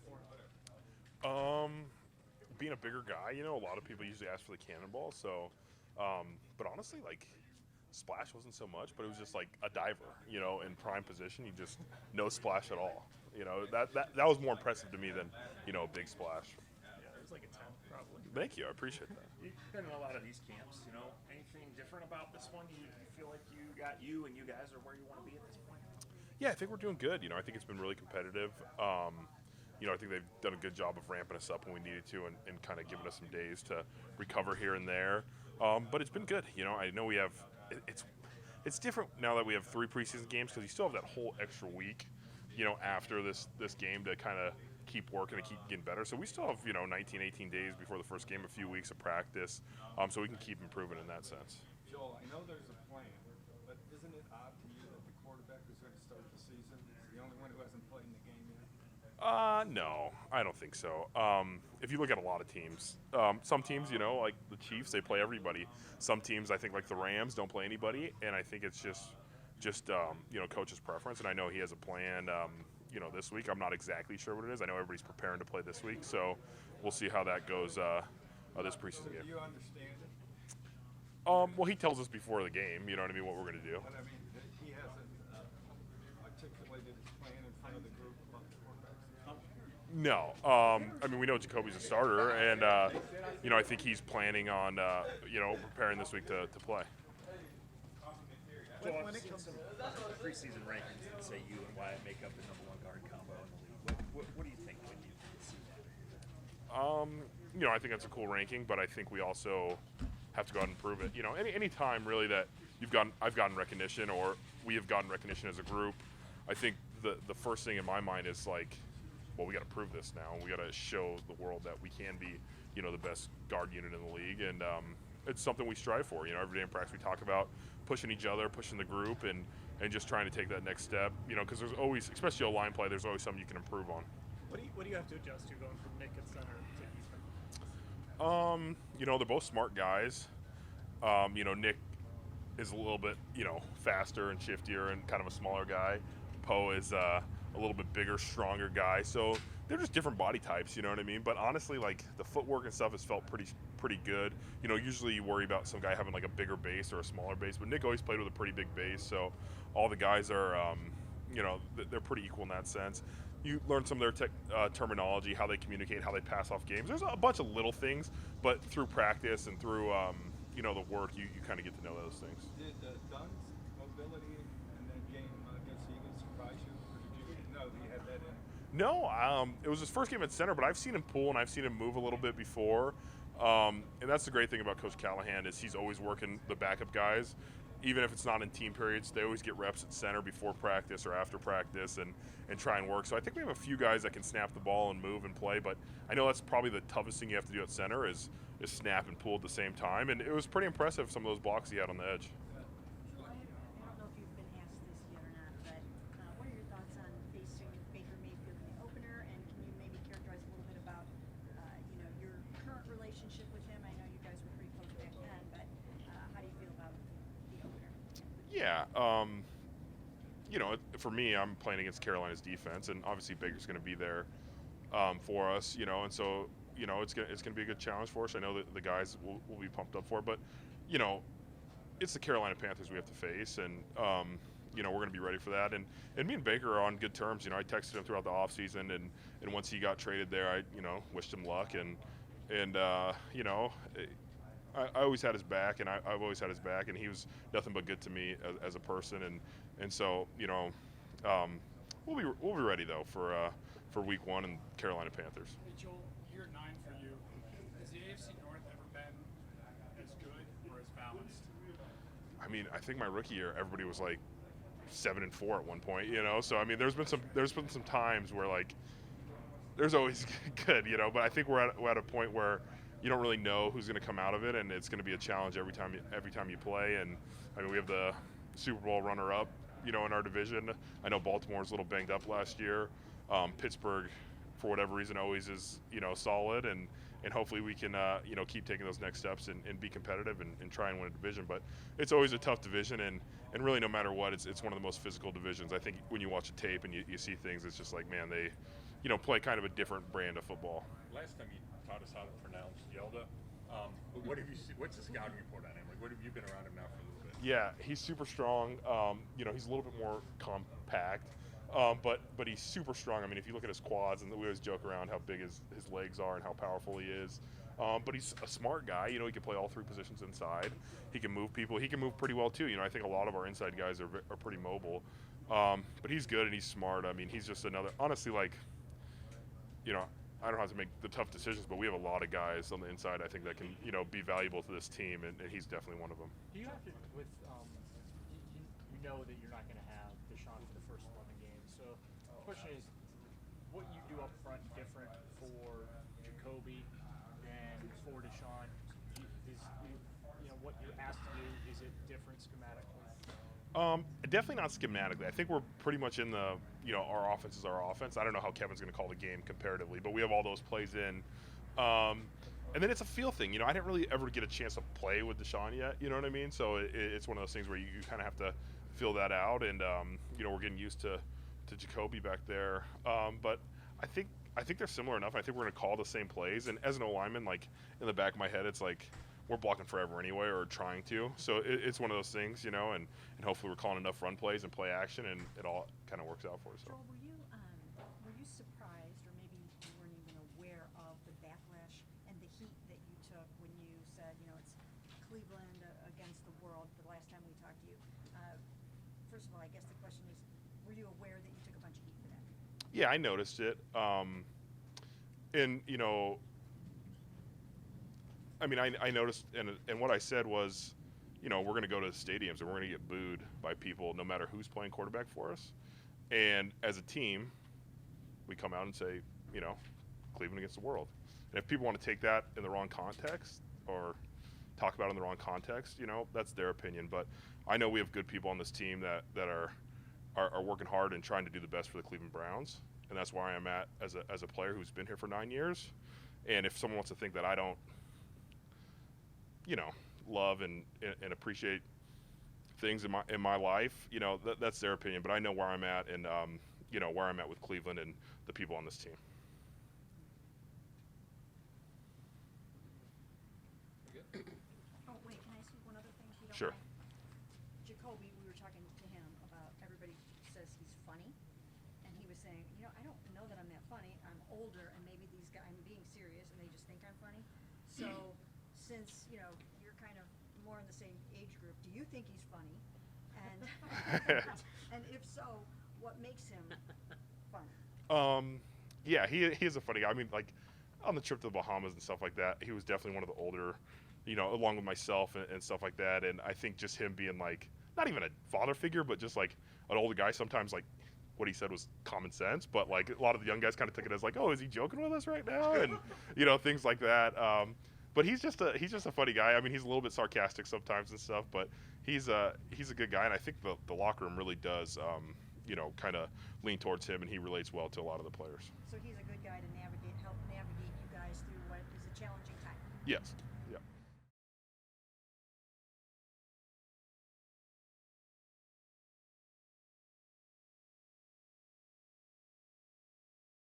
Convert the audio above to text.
going for? Being a bigger guy, a lot of people usually ask for the cannonball. So, but honestly, like splash wasn't so much, but it was just like a diver, in prime position. You just no splash at all. That was more impressive to me than a big splash. Yeah, it was like a 10, probably. Thank you, I appreciate that. You've been in a lot of these camps, anything different about this one? You feel like you and you guys are where you want to be at this point? Yeah, I think we're doing good. I think it's been really competitive. I think they've done a good job of ramping us up when we needed to and kind of giving us some days to recover here and there. But it's been good. I know we have it's different now that we have 3 preseason games because you still have that whole extra week, after this game to kind of keep working and keep getting better. So we still have 19, 18 days before the first game, a few weeks of practice, so we can keep improving in that sense. Joel, I know there's a plan, but isn't it odd to you that the quarterback who's going to start the season is the only one who hasn't played in the game yet? No, I don't think so. If you look at a lot of teams, some teams, like the Chiefs, they play everybody. Some teams, I think, like the Rams, don't play anybody, and I think it's just coach's preference. And I know he has a plan, this week. I'm not exactly sure what it is. I know everybody's preparing to play this week, so we'll see how that goes this preseason game. Do you understand it? Well, he tells us before the game, what we're going to do. But I mean, he hasn't articulated his plan in front of the group about the quarterbacks. No, we know Jacoby's a starter, and I think he's planning on preparing this week to play. Well, I've seen some preseason rankings that say you and Wyatt make up the number 1 guard combo in the league. What do you think when you see that? I think that's a cool ranking, but I think we also have to go out and prove it. Any time really that I've gotten recognition or we have gotten recognition as a group, I think the first thing in my mind is like, well, we got to prove this now. We got to show the world that we can be, the best guard unit in the league, and it's something we strive for. Every day in practice we talk about pushing each other, pushing the group, and just trying to take that next step. Because there's always, especially a line play, there's always something you can improve on. What do you have to adjust to going from Nick at center to Ethan? They're both smart guys. Nick is a little bit, faster and shiftier and kind of a smaller guy. Poe is a little bit bigger, stronger guy. So they're just different body types, you know what I mean? But honestly, like the footwork and stuff has felt pretty good. Usually you worry about some guy having like a bigger base or a smaller base, but Nick always played with a pretty big base. So all the guys are, they're pretty equal in that sense. You learn some of their terminology, how they communicate, how they pass off games. There's a bunch of little things, but through practice and through the work, you kind of get to know those things. Did Dunn's mobility in that game against the Eagles surprise you, or did you know that he had that in? No, it was his first game at center, but I've seen him pull and I've seen him move a little bit before. And that's the great thing about Coach Callahan is he's always working the backup guys. Even if it's not in team periods, they always get reps at center before practice or after practice and try and work. So I think we have a few guys that can snap the ball and move and play, but I know that's probably the toughest thing you have to do at center is snap and pull at the same time. And it was pretty impressive, some of those blocks he had on the edge. I don't know if you've been asked this yet or not, but what are your thoughts on facing Baker Mayfield in the opener? And can you maybe characterize a little bit about, your current relationship with him? I know you guys were pretty close back then, but how do you feel about the opener? Yeah, for me, I'm playing against Carolina's defense, and obviously Baker's going to be there for us, and so it's gonna be a good challenge for us. I know that the guys will be pumped up for it, but it's the Carolina Panthers we have to face, and we're gonna be ready for that. And me and Baker are on good terms. I texted him throughout the offseason, and once he got traded there, I wished him luck, and I always had his back, and I've always had his back, and he was nothing but good to me as a person, and so we'll be ready though for week 1 and Carolina Panthers. Hey Joel, year 9 for you. Has the AFC North ever been as good or as balanced? I mean, I think my rookie year, everybody was like 7-4 at one point, So I mean, there's been some times where like there's always good, But I think we're at a point where you don't really know who's going to come out of it, and it's going to be a challenge every time you play. And I mean, we have the Super Bowl runner-up, in our division. I know Baltimore's a little banged up last year. Pittsburgh, for whatever reason, always is solid, and hopefully we can keep taking those next steps and be competitive and try and win a division. But it's always a tough division, and really no matter what, it's one of the most physical divisions. I think when you watch a tape and you see things, it's just like, man, play kind of a different brand of football. Last time you taught us how to pronounce Yelda. What have you seen? What's the scouting report on him? Like, what have you been around him now for a little bit? Yeah, he's super strong. He's a little bit more compact, but he's super strong. I mean, if you look at his quads, and we always joke around how big his legs are and how powerful he is. But he's a smart guy. He can play all three positions inside. He can move people. He can move pretty well too. I think a lot of our inside guys are pretty mobile. But he's good and he's smart. I mean, he's just another. Honestly, I don't have to make the tough decisions, but we have a lot of guys on the inside I think that can be valuable to this team, and he's definitely one of them. Do you have to, with, you know that you're not going to have Deshaun for the first 11 games. So the question is, what you do up front different for Jacoby than for Deshaun? What you're asked to do, is it different schematically? Definitely not schematically. I think we're pretty much in the, our offense is our offense. I don't know how Kevin's going to call the game comparatively, but we have all those plays in. And then it's a feel thing. I didn't really ever get a chance to play with Deshaun yet. You know what I mean? So it's one of those things where you kind of have to feel that out. And, we're getting used to Jacoby back there. But I think they're similar enough. I think we're going to call the same plays. And as an O-lineman, in the back of my head, it's like we're blocking forever anyway, or trying to. So it's one of those things, and hopefully we're calling enough run plays and play action, and it all kind of works out for us. So. Joel, were you surprised, or maybe you weren't even aware of the backlash and the heat that you took when you said, it's Cleveland against the world the last time we talked to you? First of all, I guess the question is, were you aware that you took a bunch of heat for that? Yeah, I noticed it. I noticed, and what I said was, we're going to go to the stadiums and we're going to get booed by people no matter who's playing quarterback for us. And as a team, we come out and say, Cleveland against the world. And if people want to take that in the wrong context or talk about it in the wrong context, that's their opinion. But I know we have good people on this team that are working hard and trying to do the best for the Cleveland Browns. And that's where I am at as a player who's been here for 9 years. And if someone wants to think that I don't, love and appreciate things in my life, that's their opinion. But I know where I'm at, and where I'm at with Cleveland and the people on this team. Oh, wait, can I ask you one other thing, if you don't Sure. mind? Jacoby, we were talking to him about, everybody says he's funny, and he was saying, I don't know that I'm that funny. I'm older, and maybe these guys, I'm being serious, and they just think I'm funny. So, since, you're kind of more in the same age group, do you think he's funny? And, and if so, what makes him funny? Yeah, he is a funny guy. I mean, on the trip to the Bahamas and stuff like that, he was definitely one of the older, along with myself and stuff like that. And I think just him being not even a father figure, but just an older guy, sometimes what he said was common sense, but a lot of the young guys kind of took it as oh, is he joking with us right now? And things like that. But he's just a funny guy. I mean, he's a little bit sarcastic sometimes and stuff, but he's a good guy, and I think the locker room really does kind of lean towards him, and he relates well to a lot of the players. So he's a good guy to help navigate you guys through what is a challenging time. Yes.